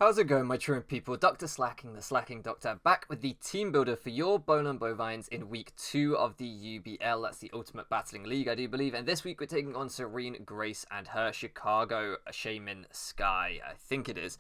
How's it going, my truant people? DrSlaking, the Slacking Doctor, back with the team builder for your Bowland Bovines in week 2 of the UBL. That's the Ultimate Battling League, I do believe. And this week we're taking on SareneGrace and her Chicago Shaymin-Sky, I think it is.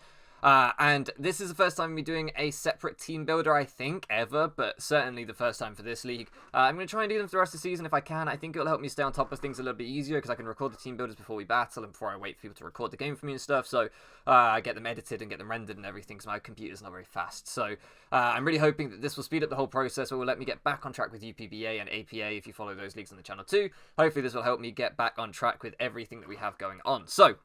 And this is the first time we're doing a separate team builder, I think, ever, but certainly the first time for this league. I'm going to try and do them for the rest of the season if I can. I think it'll help me stay on top of things a little bit easier because I can record the team builders before we battle and before I wait for people to record the game for me and stuff. So I get them edited and get them rendered and everything because my computer's not very fast. So I'm really hoping that this will speed up the whole process or will let me get back on track with UPBA and APA if you follow those leagues on the channel too. Hopefully this will help me get back on track with everything that we have going on. So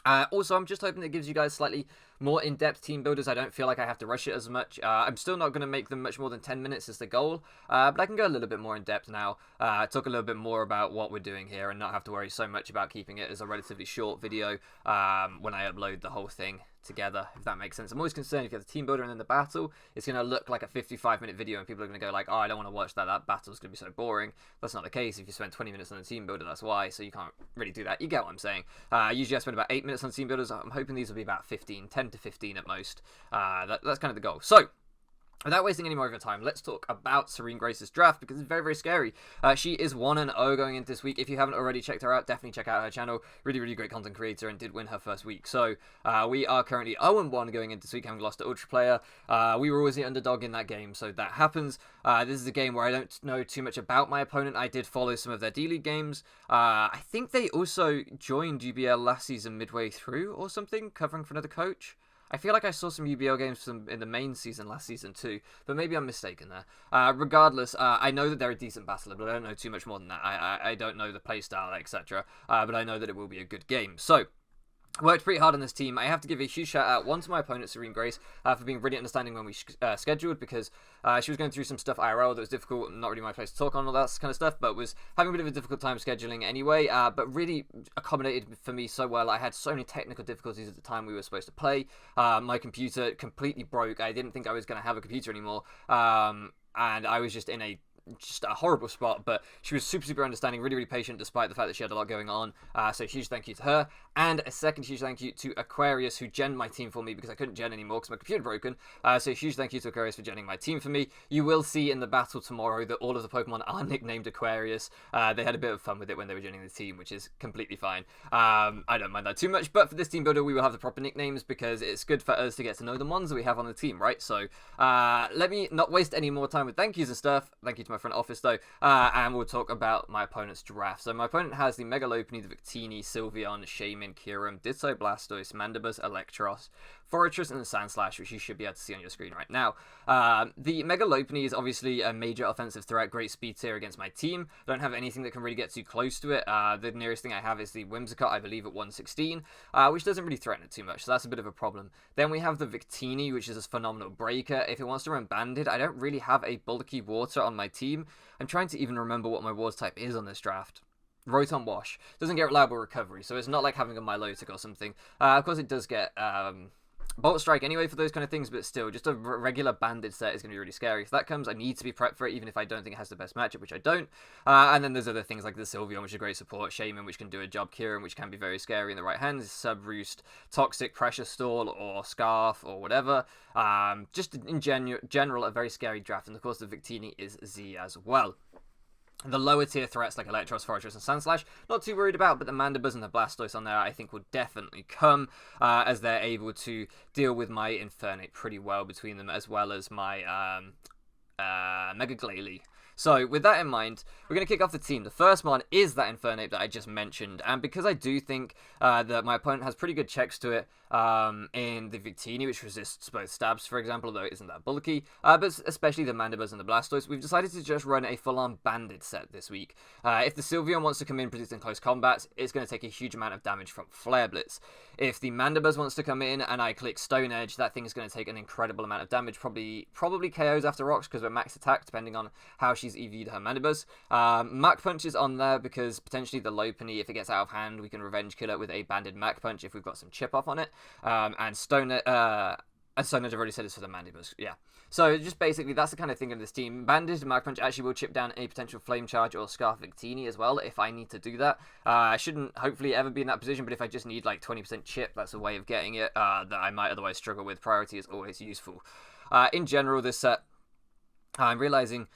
also, I'm just hoping it gives you guys slightly more in-depth team builders. I don't feel like I have to rush it as much. I'm still not going to make them much more than 10 minutes as the goal, but I can go a little bit more in-depth now, talk a little bit more about what we're doing here and not have to worry so much about keeping it as a relatively short video when I upload the whole thing together, if that makes sense. I'm always concerned if you have the team builder and then the battle, it's going to look like a 55-minute video and people are going to go like, oh, I don't want to watch that, that battle's going to be so boring. That's not the case. If you spend 20 minutes on the team builder, that's why, so you can't really do that. You get what I'm saying. Usually I spend about 8 minutes on team builders. I'm hoping these will be about 10 to 15 at most. That's kind of the goal. So, without wasting any more of your time, let's talk about SareneGrace's draft because it's very, very scary. She is 1-0 going into this week. If you haven't already checked her out, definitely check out her channel. Really, really great content creator and did win her first week. So we are currently 0-1 going into this week, having lost to UltraPlayer. We were always the underdog in that game, so that happens. This is a game where I don't know too much about my opponent. I did follow some of their D-League games. I think they also joined UBL last season midway through or something, covering for another coach. I feel like I saw some UBL games in the main season last season too, but maybe I'm mistaken there. Regardless, I know that they're a decent battler, but I don't know too much more than that. I don't know the playstyle, etc., but I know that it will be a good game. So, worked pretty hard on this team. I have to give a huge shout out, one, to my opponent, SareneGrace, for being really understanding when we scheduled, because she was going through some stuff IRL that was difficult, not really my place to talk on all that kind of stuff, but was having a bit of a difficult time scheduling anyway, but really accommodated for me so well. I had so many technical difficulties at the time we were supposed to play. My computer completely broke. I didn't think I was going to have a computer anymore, and I was just in a horrible spot, but she was super, super understanding, really, really patient despite the fact that she had a lot going on. So huge thank you to her, and a second huge thank you to Aquarius, who genned my team for me because I couldn't gen anymore because my computer broken. So huge thank you to Aquarius for genning my team for me. You will see in the battle tomorrow that all of the Pokemon are nicknamed Aquarius. They had a bit of fun with it when they were genning the team, which is completely fine. I don't mind that too much, but for this team builder we will have the proper nicknames because it's good for us to get to know the ones that we have on the team, right? So let me not waste any more time with thank yous and stuff. Thank you to my front office though, and we'll talk about my opponent's draft. So my opponent has the Mega Lopunny, the Victini, Sylveon, Shaymin, Kyurem, Ditto, Blastoise, Mandibuzz, Electros, Forretress, and the Sandslash, which you should be able to see on your screen right now. The Mega Lopunny is obviously a major offensive threat, great speed tier against my team. I don't have anything that can really get too close to it. The nearest thing I have is the Whimsicott, I believe, at 116, which doesn't really threaten it too much, so that's a bit of a problem. Then we have the Victini, which is a phenomenal breaker. If it wants to run Banded, I don't really have a bulky water on my team. I'm trying to even remember what my water type is on this draft. Rotom Wash. Doesn't get reliable recovery, so it's not like having a Milotic or something. Of course it does get Bolt Strike anyway for those kind of things, but still, just a regular Banded set is going to be really scary. If that comes, I need to be prepped for it, even if I don't think it has the best matchup, which I don't. And then there's other things like the Sylveon, which is great support, Shaymin, which can do a job, Kyurem, which can be very scary in the right hands, Sub-Roost, Toxic, Pressure Stall, or Scarf, or whatever. Just in general, a very scary draft, and of course the Victini is Z as well. The lower tier threats like Electros, Forretress, and Sandslash, not too worried about, but the Mandibuzz and the Blastoise on there I think will definitely come, as they're able to deal with my Infernape pretty well between them, as well as my Mega Glalie. So, with that in mind, we're going to kick off the team. The first one is that Infernape that I just mentioned, and because I do think that my opponent has pretty good checks to it in the Victini, which resists both stabs, for example, although it isn't that bulky, but especially the Mandibuzz and the Blastoise, we've decided to just run a full-on Banded set this week. If the Sylveon wants to come in predicting close combats, it's going to take a huge amount of damage from Flare Blitz. If the Mandibuzz wants to come in and I click Stone Edge, that thing is going to take an incredible amount of damage, probably KOs after rocks because we're max attack, depending on how she's EV'd her Mandibuzz. Mach Punch is on there because potentially the Lopunny, if it gets out of hand, we can revenge kill it with a Banded Mach Punch if we've got some chip off on it. And So I've already said this for the Mandibus, yeah. So just basically, that's the kind of thing in this team. Bandage and Mark Punch actually will chip down a potential Flame Charge or Scarf Victini as well, if I need to do that. I shouldn't hopefully ever be in that position, but if I just need like 20% chip, that's a way of getting it that I might otherwise struggle with. Priority is always useful. In general, this set, I'm realizing,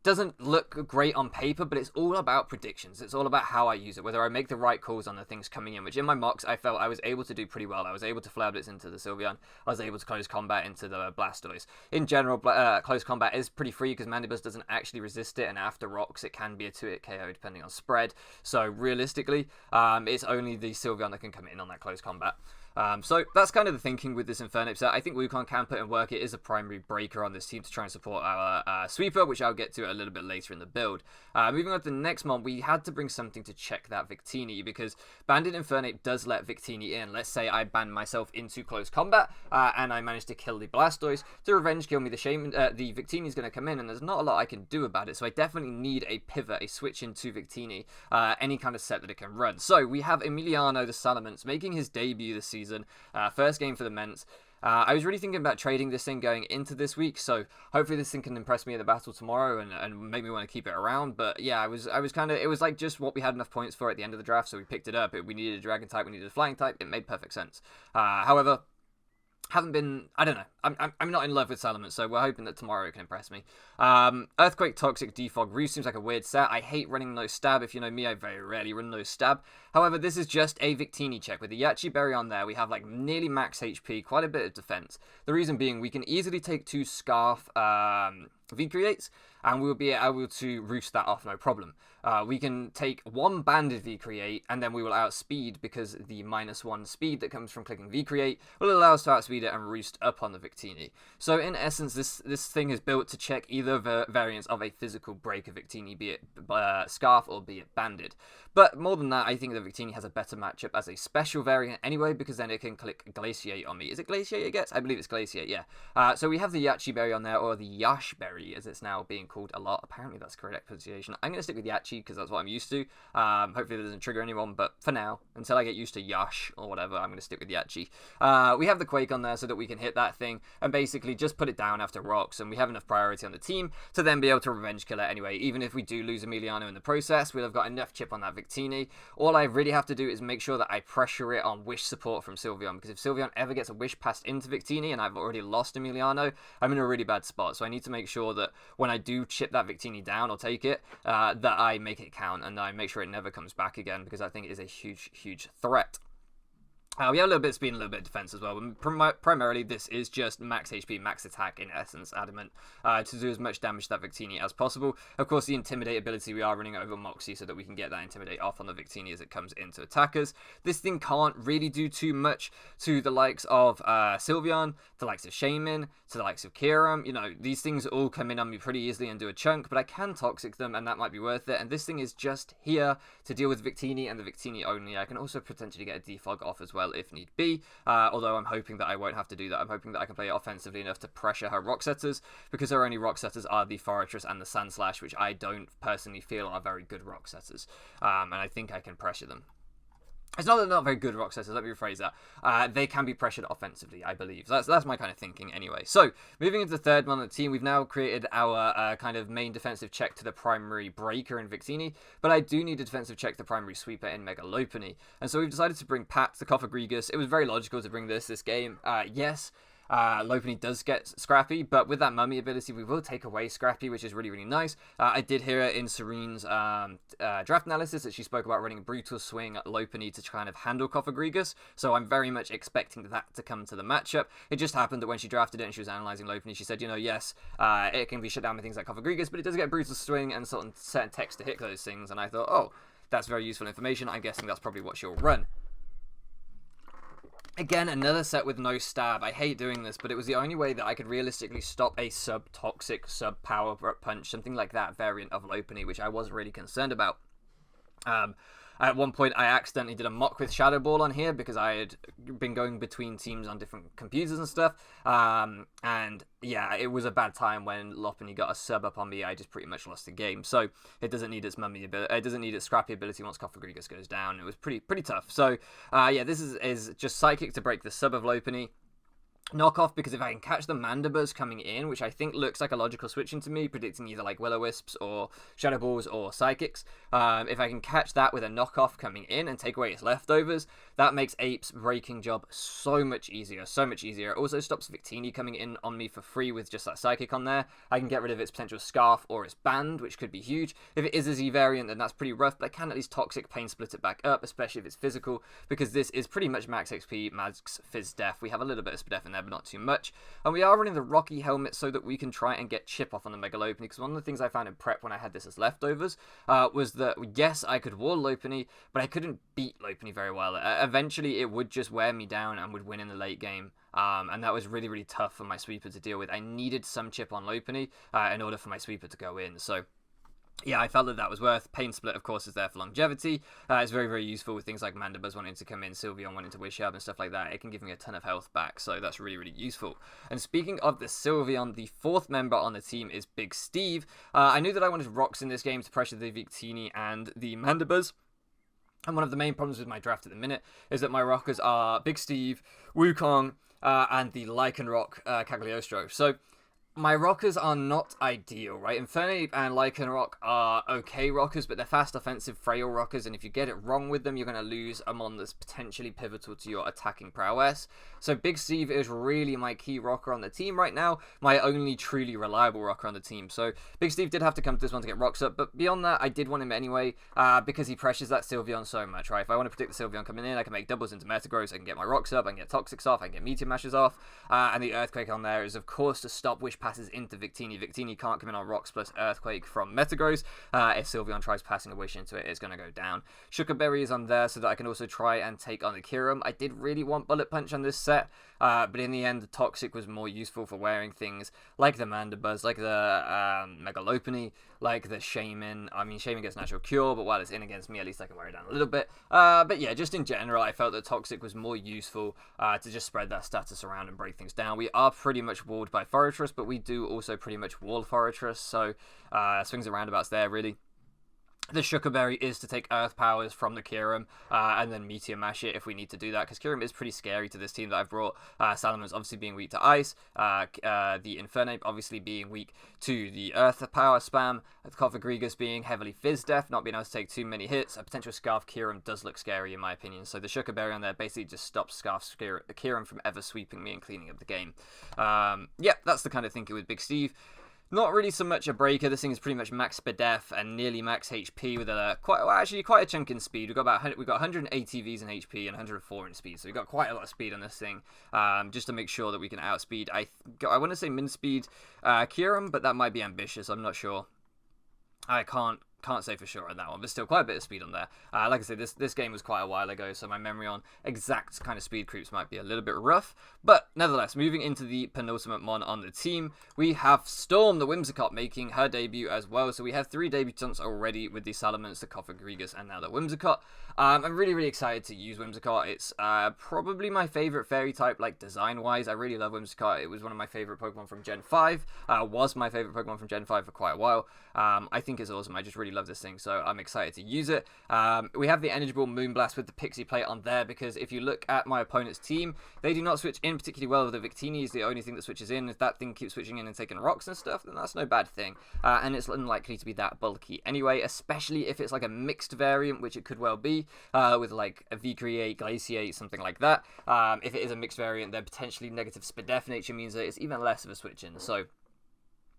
doesn't look great on paper, but it's all about predictions. It's all about how I use it, whether I make the right calls on the things coming in, which in my mocks, I felt I was able to do pretty well. I was able to Flare Blitz into the Sylveon. I was able to close combat into the Blastoise. In general, close combat is pretty free because Mandibus doesn't actually resist it, and after rocks, it can be a 2-hit KO depending on spread. So realistically, it's only the Sylveon that can come in on that close combat. So that's kind of the thinking with this Infernape set. I think Wukong can put in work. It is a primary breaker on this team to try and support our sweeper, which I'll get to a little bit later in the build. Moving on to the next mon, we had to bring something to check that Victini, because Banded Infernape does let Victini in. Let's say I ban myself into close combat, and I manage to kill the Blastoise. To revenge kill me, the Victini is going to come in, and there's not a lot I can do about it, so I definitely need a pivot, a switch into Victini, any kind of set that it can run. So we have Emiliano the Salamence making his debut this season. First game for the Ments. I was really thinking about trading this thing going into this week, so hopefully this thing can impress me in the battle tomorrow and make me want to keep it around. But yeah, I was kind of, it was like just what we had enough points for at the end of the draft, so we picked it up. We needed a dragon type, we needed a flying type. It made perfect sense. However, haven't been, I don't know, I'm not in love with Salamence, so we're hoping that tomorrow it can impress me. Earthquake, Toxic, Defog, Roost seems like a weird set. I hate running no stab. If you know me, I very rarely run no stab. However, this is just a Victini check. With the Yachi Berry on there, we have like nearly max HP, quite a bit of defense. The reason being, we can easily take 2 Scarf V-Creates, and we'll be able to roost that off no problem. We can take 1 Banded V-Create, and then we will outspeed, because the -1 speed that comes from clicking V-Create will allow us to outspeed it and roost up on the Victini. So in essence, this thing is built to check either variants of a physical break of Victini, be it Scarf or be it Banded. But more than that, I think the Victini has a better matchup as a special variant anyway, because then it can click Glaciate on me. Is it Glaciate it gets? I believe it's Glaciate, yeah. So we have the Yachi Berry on there, or the Yash Berry, as it's now being called a lot. Apparently that's correct pronunciation. I'm going to stick with Yachi, because that's what I'm used to. Hopefully that doesn't trigger anyone, but for now, until I get used to Yash or whatever, I'm going to stick with Yachi. We have the Quake on there so that we can hit that thing and basically just put it down after rocks, and we have enough priority on the team to then be able to revenge kill it anyway. Even if we do lose Emiliano in the process, we'll have got enough chip on that Victini. All I really have to do is make sure that I pressure it on Wish support from Sylveon, because if Sylveon ever gets a Wish passed into Victini and I've already lost Emiliano, I'm in a really bad spot. So I need to make sure that when I do chip that Victini down or take it, that I make it count and I make sure it never comes back again, because I think it is a huge threat. We have a little bit of speed and a little bit of defense as well. Primarily, this is just max HP, max attack, in essence, Adamant, to do as much damage to that Victini as possible. Of course, the Intimidate ability, we are running over Moxie so that we can get that Intimidate off on the Victini as it comes into attackers. This thing can't really do too much to the likes of Sylveon, the likes of Shaymin, to the likes of Kyurem. You know, these things all come in on me pretty easily and do a chunk, but I can Toxic them, and that might be worth it. And this thing is just here to deal with Victini and the Victini only. I can also potentially get a Defog off as well if need be, although I'm hoping that I won't have to do that. I'm hoping that I can play it offensively enough to pressure her Rock Setters, because her only Rock Setters are the Forretress and the Sandslash, which I don't personally feel are very good Rock Setters, and I think I can pressure them. It's not that they're not very good Rock Setters, let me rephrase that. They can be pressured offensively, I believe. So that's my kind of thinking anyway. So, moving into the third one on the team, we've now created our kind of main defensive check to the primary breaker in Victini, but I do need a defensive check to the primary sweeper in Mega Lopunny. And so we've decided to bring Pat the Cofagrigus. It was very logical to bring this game. Yes, Lopunny does get Scrappy, but with that Mummy ability, we will take away Scrappy, which is really nice. I did hear in Serene's draft analysis that she spoke about running a Brutal Swing at Lopunny to kind of handle Cofagrigus, so I'm very much expecting that to come to the matchup. It just happened that when she drafted it and she was analysing Lopunny, she said, you know, yes, it can be shut down with things like Cofagrigus, but it does get Brutal Swing and sort of certain text to hit those things, and I thought, oh, that's very useful information. I'm guessing that's probably what she'll run. Again, another set with no stab. I hate doing this, but it was the only way that I could realistically stop a sub-toxic, sub-power punch, something like that variant of Lopunny, which I was really concerned about. At one point, I accidentally did a mock with Shadow Ball on here because I had been going between teams on different computers and stuff. And yeah, it was a bad time when Lopunny got a sub up on me. I just pretty much lost the game. So it doesn't need its mummy ability. It doesn't need its scrappy ability once Cofagrigus goes down. It was pretty tough. So yeah, this is just Psychic to break the sub of Lopunny. knockoff, because if I can catch the Mandibuzz coming in, which I think looks like a logical switching to me, predicting either like Will-O-Wisps or Shadow Balls or Psychics, if I can catch that with a knockoff coming in and take away its leftovers, that makes Ape's breaking job so much easier, so much easier. It also stops Victini coming in on me for free with just that Psychic on there. I can get rid of its potential Scarf or its Band, which could be huge. If it is a Z variant, then that's pretty rough, but I can at least Toxic Pain Split it back up, especially if it's physical, because this is pretty much max XP, max Fizz Def. We have a little bit of Spidef in there, but not too much. And we are running the Rocky Helmet so that we can try and get chip off on the Mega Lopunny, because one of the things I found in prep when I had this as leftovers was that, yes, I could wall Lopunny, but I couldn't beat Lopunny very well. Eventually, it would just wear me down and would win in the late game. And that was really, really tough for my sweeper to deal with. I needed some chip on Lopunny in order for my sweeper to go in. So yeah, I felt that that was worth. Pain Split, of course, is there for longevity. It's very, very useful with things like Mandibuzz wanting to come in, Sylveon wanting to Wish Up and stuff like that. It can give me a ton of health back, so that's really, really useful. And speaking of the Sylveon, the fourth member on the team is Big Steve. I knew that I wanted Rocks in this game to pressure the Victini and the Mandibuzz. And one of the main problems with my draft at the minute is that my rockers are Big Steve, Wukong, and the Lycanroc Cagliostro. So my rockers are not ideal, right? Infernape and Lycanroc are okay rockers, but they're fast, offensive, frail rockers, and if you get it wrong with them, you're going to lose a mon that's potentially pivotal to your attacking prowess. So Big Steve is really my key rocker on the team right now, my only truly reliable rocker on the team. So Big Steve did have to come to this one to get rocks up, but beyond that, I did want him anyway, because he pressures that Sylveon so much, right? If I want to predict the Sylveon coming in, I can make doubles into Metagross, I can get my rocks up, I can get Toxics off, I can get Meteor Mashes off, and the Earthquake on there is, of course, to stop Wish passes into Victini. Victini can't come in on Rocks plus Earthquake from Metagross. If Sylveon tries passing a Wish into it, it's going to go down. Sugar Berry is on there so that I can also try and take on the Kyurem. I did really want Bullet Punch on this set, but in the end, the Toxic was more useful for wearing things like the Mandibuzz, like the Mega Lopunny, like the Shaymin. I mean, Shaymin gets Natural Cure, but while it's in against me, at least I can wear it down a little bit. But yeah, just in general, I felt that Toxic was more useful to just spread that status around and break things down. We are pretty much walled by Forretress, but we do also pretty much wall Forretress, so swings and roundabouts there, really. The Sugar Berry is to take Earth Powers from the Kyurem and then Meteor Mash it if we need to do that, because Kyurem is pretty scary to this team that I've brought. Salaman's obviously being weak to Ice, the Infernape obviously being weak to the Earth Power spam, the Cofagrigus being heavily Fizz Def, not being able to take too many hits. A potential Scarf Kyurem does look scary in my opinion, so the Sugar Berry on there basically just stops Scarf Kyurem from ever sweeping me and cleaning up the game. Yeah, that's the kind of thinking with Big Steve. Not really so much a breaker. This thing is pretty much max Spidef and nearly max HP with quite a chunk in speed. We've got 180 Vs in HP and 104 in speed, so we've got quite a lot of speed on this thing. Just to make sure that we can outspeed. I want to say min speed Kyurem, but that might be ambitious. I'm not sure. I can't say for sure on that one, but still quite a bit of speed on there. Like I said, this game was quite a while ago, so my memory on exact kind of speed creeps might be a little bit rough. But nevertheless, moving into the penultimate mon on the team, we have Storm, the Whimsicott, making her debut as well. So we have 3 debutants already with the Salamence, the Cofagrigus, and now the Whimsicott. I'm really, really excited to use Whimsicott. It's probably my favorite fairy type, like design-wise. I really love Whimsicott. It was one of my favorite Pokemon from Gen 5. Was my favorite Pokemon from Gen 5 for quite a while. I think it's awesome. I just really love this thing, so I'm excited to use it. We have the Energy Ball Moonblast with the Pixie Plate on there, because if you look at my opponent's team, they do not switch in particularly well with the Victini. Is the only thing that switches in. If that thing keeps switching in and taking rocks and stuff, then that's no bad thing. And it's unlikely to be that bulky anyway, especially if it's like a mixed variant, which it could well be, with like a V-Create, Glaciate, something like that. If it is a mixed variant, then potentially negative Spidef nature means that it's even less of a switch in. So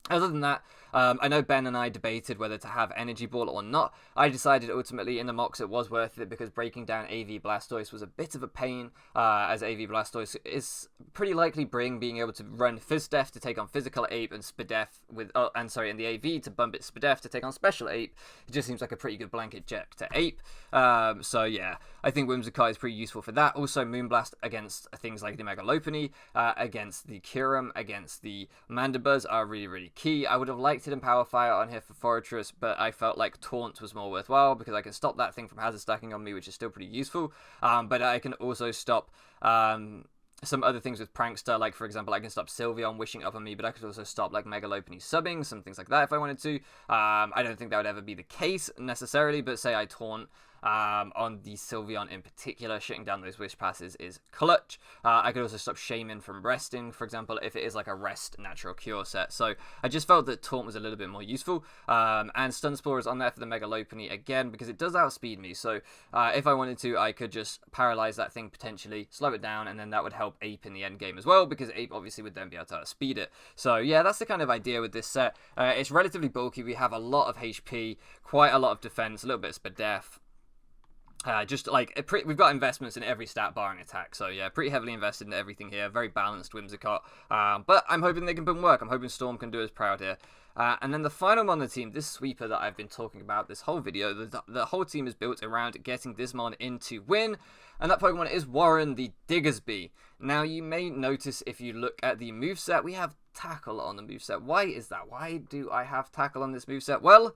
other than that, I know Ben and I debated whether to have Energy Ball or not. I decided ultimately in the mocks it was worth it, because breaking down AV Blastoise was a bit of a pain, as AV Blastoise is pretty likely being able to run Fizz Def to take on Physical Ape and Spidef with, and the AV to bump its Spidef to take on Special Ape. It just seems like a pretty good blanket check to Ape. So yeah, I think Whimsicott is pretty useful for that. Also Moonblast against things like the Mega Lopunny, against the Kyurem, against the Mandibuzz are really, really key. I would have liked it in Power Fire on here for Forretress, but I felt like Taunt was more worthwhile, because I can stop that thing from hazard stacking on me, which is still pretty useful. But I can also stop some other things with Prankster, like for example, I can stop Sylveon wishing up on me, but I could also stop like Mega Lopunny subbing, some things like that if I wanted to. I don't think that would ever be the case necessarily, but say I Taunt on the Sylveon in particular. Shutting down those Wish Passes is clutch. I could also stop Shaymin from resting, for example, if it is like a rest natural cure set. So I just felt that Taunt was a little bit more useful. And Stun Spore is on there for the Mega Lopunny again, because it does outspeed me. So if I wanted to, I could just paralyze that thing potentially, slow it down, and then that would help Ape in the end game as well, because Ape obviously would then be able to outspeed it. So yeah, that's the kind of idea with this set. It's relatively bulky. We have a lot of HP, quite a lot of defense, a little bit of Spadef. Just like we've got investments in every stat bar and attack, so yeah, pretty heavily invested in everything here. Very balanced Whimsicott, but I'm hoping they can put work. I'm hoping Storm can do us proud here. And then the final mon on the team, this sweeper that I've been talking about this whole video, the whole team is built around getting this mon in to win, and that Pokemon is Warren the Diggersby. Now, you may notice if you look at the moveset, we have Tackle on the moveset. Why is that? Why do I have Tackle on this moveset? Well,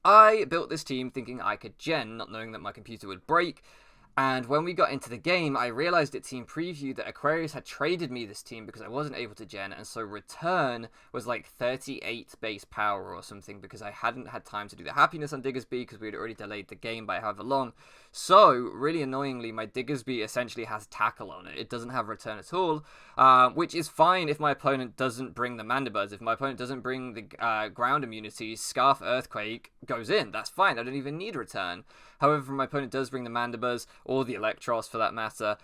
I built this team thinking I could gen, not knowing that my computer would break. And when we got into the game, I realized at Team Preview that Aquarius had traded me this team because I wasn't able to gen, and so return was like 38 base power or something, because I hadn't had time to do the happiness on Diggersby because we had already delayed the game by however long. So, really annoyingly, my Diggersby essentially has Tackle on it. It doesn't have return at all, which is fine if my opponent doesn't bring the Mandibuzz. If my opponent doesn't bring the ground immunity, Scarf Earthquake goes in. That's fine. I don't even need return. However, if my opponent does bring the Mandibuzz, or the Electros for that matter,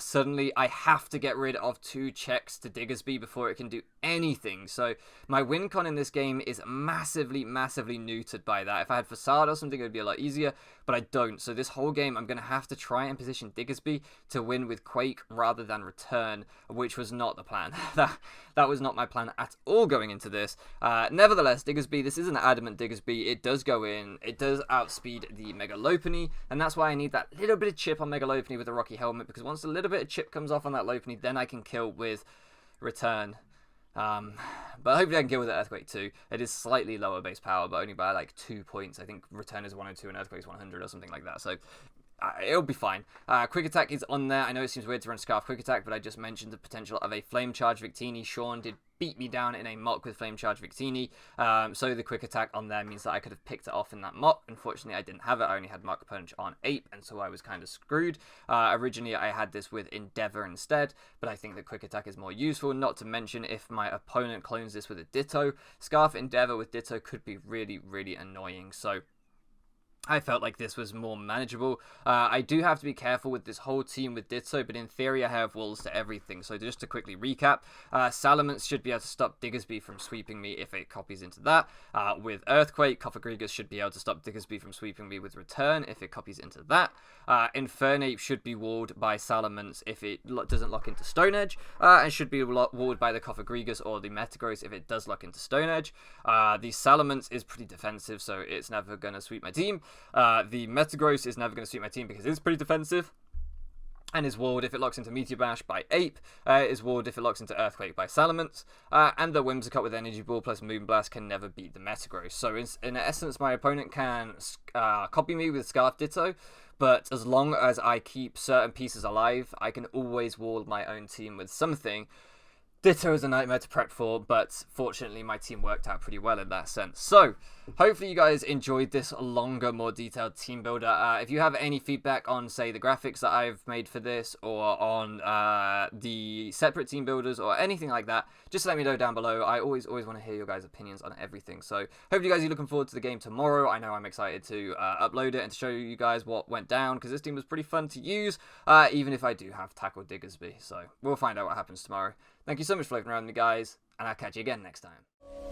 suddenly I have to get rid of 2 checks to Diggersby before it can do anything. So my win con in this game is massively, massively neutered by that. If I had Facade or something, it would be a lot easier, but I don't. So this whole game, I'm going to have to try and position Diggersby to win with Quake rather than Return, which was not the plan. That was not my plan at all going into this. Nevertheless, Diggersby, this is an adamant Diggersby. It does go in. It does outspeed the Mega Lopunny, and that's why I need that little bit of chip on Mega Lopunny with a Rocky Helmet, because once a little bit of chip comes off on that Lopunny, then I can kill with Return. But hopefully I can kill with the Earthquake too. It is slightly lower base power, but only by like 2 points. I think Return is 102 and Earthquake is 100 or something like that. So it'll be fine. Quick Attack is on there. I know it seems weird to run Scarf Quick Attack, but I just mentioned the potential of a Flame Charge Victini. Sean did beat me down in a mock with Flame Charge Victini, so the Quick Attack on there means that I could have picked it off in that mock. Unfortunately, I didn't have it. I only had Mark Punch on Ape, and so I was kind of screwed. Originally, I had this with Endeavor instead, but I think the Quick Attack is more useful, not to mention if my opponent clones this with a Ditto. Scarf Endeavor with Ditto could be really, really annoying, so I felt like this was more manageable. I do have to be careful with this whole team with Ditto, but in theory I have walls to everything. So just to quickly recap, Salamence should be able to stop Diggersby from sweeping me if it copies into that. With Earthquake, Cofagrigus should be able to stop Diggersby from sweeping me with Return if it copies into that. Infernape should be walled by Salamence if it doesn't lock into Stone Edge, and should be walled by the Cofagrigus or the Metagross if it does lock into Stone Edge. The Salamence is pretty defensive, so it's never going to sweep my team. The Metagross is never going to suit my team because it's pretty defensive, and is walled if it locks into Meteor Bash by Ape, is walled if it locks into Earthquake by Salamence, and the Whimsicott with Energy Ball plus Moonblast can never beat the Metagross. So in essence, my opponent can copy me with Scarf Ditto, but as long as I keep certain pieces alive, I can always wall my own team with something. Ditto is a nightmare to prep for, but fortunately my team worked out pretty well in that sense. So, hopefully you guys enjoyed this longer, more detailed team builder. If you have any feedback on, say, the graphics that I've made for this, or on the separate team builders, or anything like that, just let me know down below. I always want to hear your guys' opinions on everything. So, hopefully you guys are looking forward to the game tomorrow. I know I'm excited to upload it and to show you guys what went down, because this team was pretty fun to use, even if I do have Tackle Diggersby. So, we'll find out what happens tomorrow. Thank you so much for looking around me, guys, and I'll catch you again next time.